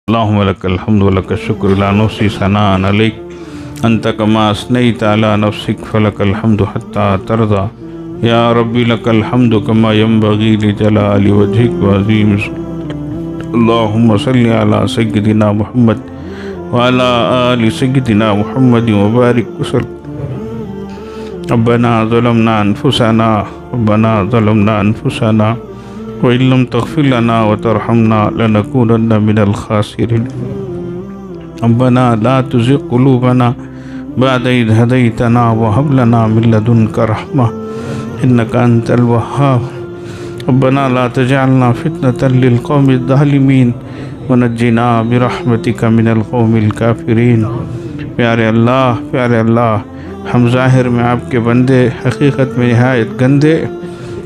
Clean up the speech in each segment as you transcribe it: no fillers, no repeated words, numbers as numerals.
اللهم لك الحمد ولك الشكر لا نحصي ثناء عليك أنت كما أثنيت على نفسك فلك الحمد حتى ترضى يا ربي لك الحمد كما ينبغي لجلال وجهك وعظيم سلطانك. اللهم صل على سيدنا محمد وعلى آل سيدنا محمد وبارك وسلم. ربنا ظلمنا أنفسنا وإن لم تغفر لنا وترحمنا لنكونن من الخاسرين. ربنا لا تزغ قلوبنا بعد إذ هديتنا وهب لنا من لدنك رحمة إنك أنت الوهاب. ربنا لا تجعلنا فتنة للقوم الظالمين ونجنا برحمتك من القوم الكافرين. پیارے اللہ ہم ظاہر میں آپ کے بندے، حقیقت میں نہایت گندے.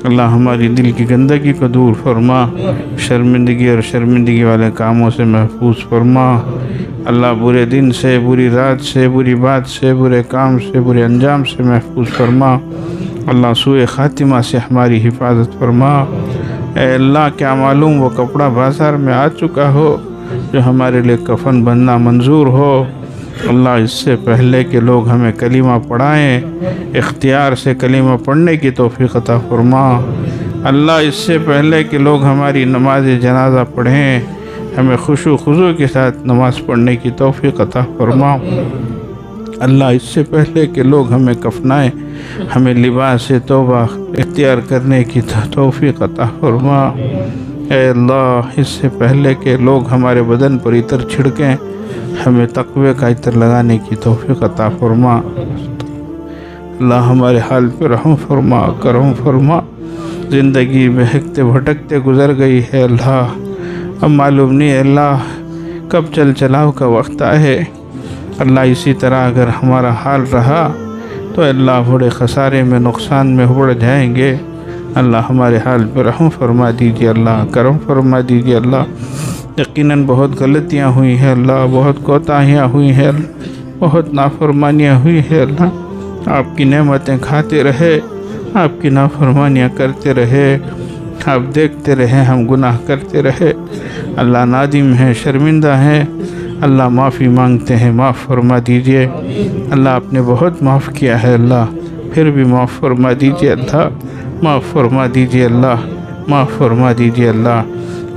اللہ ہماری دل کی گندگی کو دور فرما، شرمندگی اور شرمندگی والے کاموں سے محفوظ فرما. اللہ برے دن سے، بری رات سے، بری بات سے، برے کام سے، برے انجام سے محفوظ فرما. اللہ سوء خاتمہ سے ہماری حفاظت فرما. اے اللہ کیا معلوم وہ کپڑا بازار میں آ چکا ہو جو ہمارے لیے کفن بننا منظور ہو. اللہ اس سے پہلے کہ لوگ ہمیں کلمہ پڑھائیں، اختیار سے کلمہ پڑھنے کی توفیق عطا فرما. اللہ اس سے پہلے کہ لوگ ہماری نماز جنازہ پڑھیں، ہمیں خشوع خضوع کے ساتھ نماز پڑھنے کی توفیق عطا فرما. اللہ اس سے پہلے کہ لوگ ہمیں کفنائیں، ہمیں لباس توبہ اختیار کرنے کی توفیق عطا فرما. اے اللہ اس سے پہلے کہ لوگ ہمارے بدن پر عطر چھڑکیں، ہمیں تقوی کا عطر لگانے کی توفیق عطا فرما. اللہ ہمارے حال پہ رحم فرما، کرم فرما. زندگی بہکتے بھٹکتے گزر گئی ہے اللہ، اب معلوم نہیں اللہ کب چل چلاؤ کا وقت آئے. اللہ اسی طرح اگر ہمارا حال رہا تو اللہ بڑے خسارے میں، نقصان میں بڑھ جائیں گے. اللہ ہمارے حال پہ رحم فرما دیجیے، اللہ کرم فرما دیجیے. اللہ یقیناً بہت غلطیاں ہوئی ہیں اللہ، بہت کوتاہیاں ہوئی ہیں، بہت نافرمانیاں ہوئی ہیں اللہ. آپ کی نعمتیں کھاتے رہے، آپ کی نافرمانیاں کرتے رہے، آپ دیکھتے رہے ہم گناہ کرتے رہے. اللہ نادم ہیں، شرمندہ ہیں. اللہ معافی مانگتے ہیں، معاف فرما دیجئے. اللہ آپ نے بہت معاف کیا ہے اللہ، پھر بھی معاف فرما دیجئے اللہ، معاف فرما دیجئے اللہ، معاف فرما دیجئے اللہ.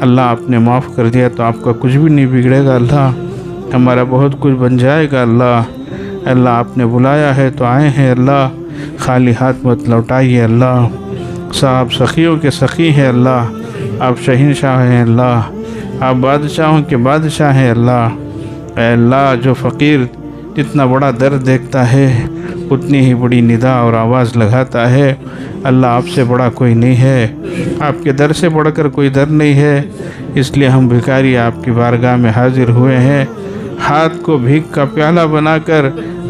اللہ آپ نے معاف کر دیا تو آپ کا کچھ بھی نہیں بگڑے گا اللہ، ہمارا بہت کچھ بن جائے گا اللہ. اللہ آپ نے بلایا ہے تو آئے ہیں اللہ، خالی ہاتھ مت لوٹائیے اللہ. صاحب سخیوں کے سخی ہیں اللہ، آپ شہنشاہ ہیں اللہ، آپ بادشاہوں کے بادشاہ ہیں اللہ. اے اللہ جو فقیر جتنا بڑا درد دیکھتا ہے اتنی ہی بڑی ندا اور آواز لگاتا ہے. اللہ آپ سے بڑا کوئی نہیں ہے، آپ کے در سے بڑھ کر کوئی در نہیں ہے. اس لیے ہم بھکاری آپ کی بارگاہ میں حاضر ہوئے ہیں، ہاتھ کو بھیک کا پیالہ بنا کر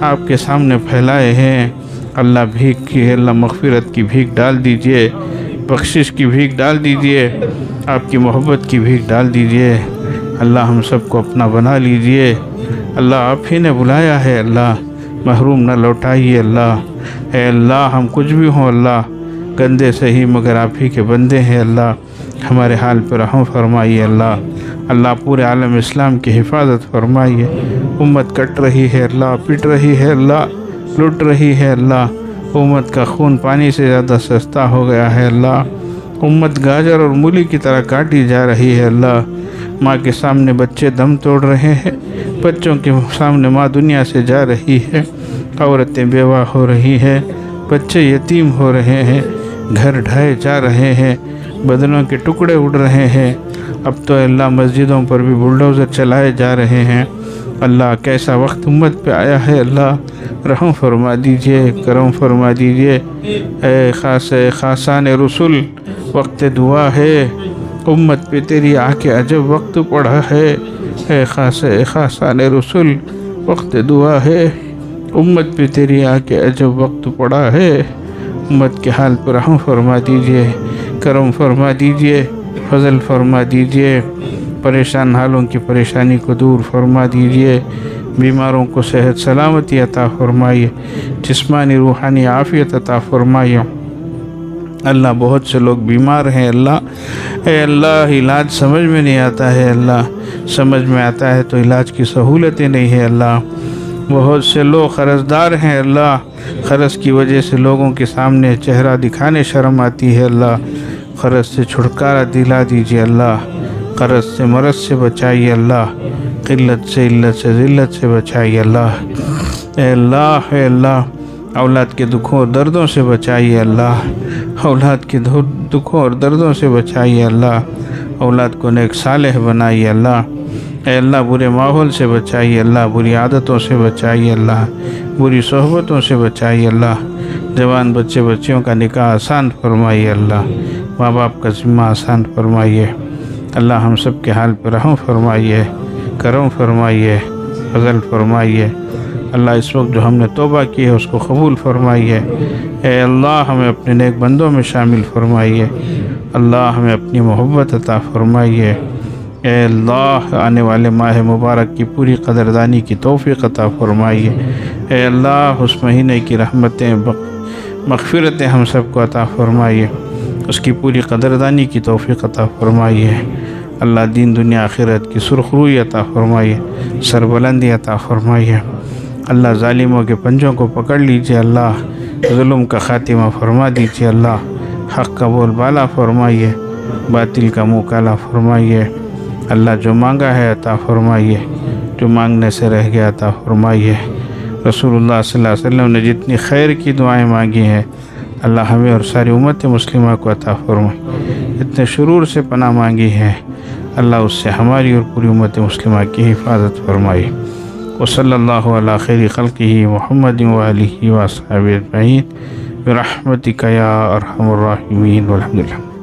آپ کے سامنے پھیلائے ہیں. اللہ بھیک کی، اللہ مغفرت کی بھیک ڈال دیجئے، بخشش کی بھیک ڈال دیجئے، آپ کی محبت کی بھیک ڈال دیجئے. اللہ ہم سب کو اپنا بنا لیجئے. اللہ آپ ہی نے بلایا ہے اللہ، محروم نہ لوٹائیے اللہ. اے اللہ ہم کچھ بھی ہوں اللہ، گندے سے ہی مگر آپ ہی کے بندے ہیں اللہ. ہمارے حال پر رحم فرمائیے اللہ. اللہ پورے عالم اسلام کی حفاظت فرمائیے. امت کٹ رہی ہے اللہ، پٹ رہی ہے اللہ، لٹ رہی ہے اللہ. امت کا خون پانی سے زیادہ سستا ہو گیا ہے اللہ. امت گاجر اور مولی کی طرح کاٹی جا رہی ہے اللہ. ماں کے سامنے بچے دم توڑ رہے ہیں، بچوں کے سامنے ماں دنیا سے جا رہی ہے، عورتیں بیوہ ہو رہی ہیں، بچے یتیم ہو رہے ہیں، گھر ڈھائے جا رہے ہیں، بدنوں کے ٹکڑے اڑ رہے ہیں. اب تو اللہ مسجدوں پر بھی بلڈوزر چلائے جا رہے ہیں. اللہ کیسا وقت امت پہ آیا ہے اللہ، رحم فرما دیجئے، کرم فرما دیجئے. اے خاصان رسول وقت دعا ہے، امت پہ تیری آ کے عجب وقت پڑھا ہے. اے خاصان رسول وقت دعا ہے، امت پہ تیری آ کے عجب وقت پڑھا ہے. امت کے حال پر رحم فرما دیجئے، کرم فرما دیجئے، فضل فرما دیجئے. پریشان حالوں کی پریشانی کو دور فرما دیجئے. بیماروں کو صحت سلامتی عطا فرمائیے، جسمانی روحانی عافیت عطا فرمائیے. اللہ بہت سے لوگ بیمار ہیں اللہ، اے اللہ علاج سمجھ میں نہیں آتا ہے اللہ، سمجھ میں آتا ہے تو علاج کی سہولتیں نہیں ہے اللہ، بہت سے لوگ قرض دار ہیں اللہ، قرض کی وجہ سے لوگوں کے سامنے چہرہ دکھانے شرم آتی ہے اللہ، قرض سے چھٹکارا دلا دیجیے اللہ، قرض سے مرض سے بچائیے اللہ، قلت سے علت سے ذلت سے بچائیے اللہ، اے اللہ اے اللہ اولاد کے دکھوں اور دردوں سے بچائیے اللہ، اولاد کے دکھوں اور دردوں سے بچائیے اللہ، اولاد کو نیک صالح بنائیے اللہ، اے اللہ برے ماحول سے بچائیے اللہ، بری عادتوں سے بچائیے اللہ، بری صحبتوں سے بچائیے اللہ، جوان بچے بچیوں کا نکاح آسان فرمائیے اللہ، ماں باپ کا ذمہ آسان فرمائیے اللہ، ہم سب کے حال پر رحم فرمائیے، کرم فرمائیے، فضل فرمائیے اللہ، اس وقت جو ہم نے توبہ کی ہے اس کو قبول فرمائیے، اے اللہ ہمیں اپنے نیک بندوں میں شامل فرمائیے اللہ، ہمیں اپنی محبت عطا فرمائیے، اے اللہ آنے والے ماہ مبارک کی پوری قدردانی کی توفیق عطا فرمائیے، اے اللہ اس مہینے کی رحمتیں مغفرتیں ہم سب کو عطا فرمائیے، اس کی پوری قدردانی کی توفیق عطا فرمائیے اللہ، دین دنیا آخرت کی سرخروئی عطا فرمائیے، سربلندی عطا فرمائیے اللہ، ظالموں کے پنجوں کو پکڑ لیجئے اللہ، ظلم کا خاتمہ فرما دیجئے اللہ، حق کا بول بالا فرمائیے، باطل کا منہ کالا فرمائیے اللہ، جو مانگا ہے عطا فرمائیے، جو مانگنے سے رہ گیا عطا فرمائیے، رسول اللہ صلی اللہ علیہ وسلم نے جتنی خیر کی دعائیں مانگی ہیں اللہ ہمیں اور ساری امت مسلمہ کو عطا فرمائے، اتنے شرور سے پناہ مانگی ہے اللہ، اس سے ہماری اور پوری امت مسلمہ کی حفاظت فرمائی، وصلی اللہ علی خیر خلقہ محمد وآلہ وصحبہ اجمعین برحمتک یا ارحم الراحمین والحمدللہ۔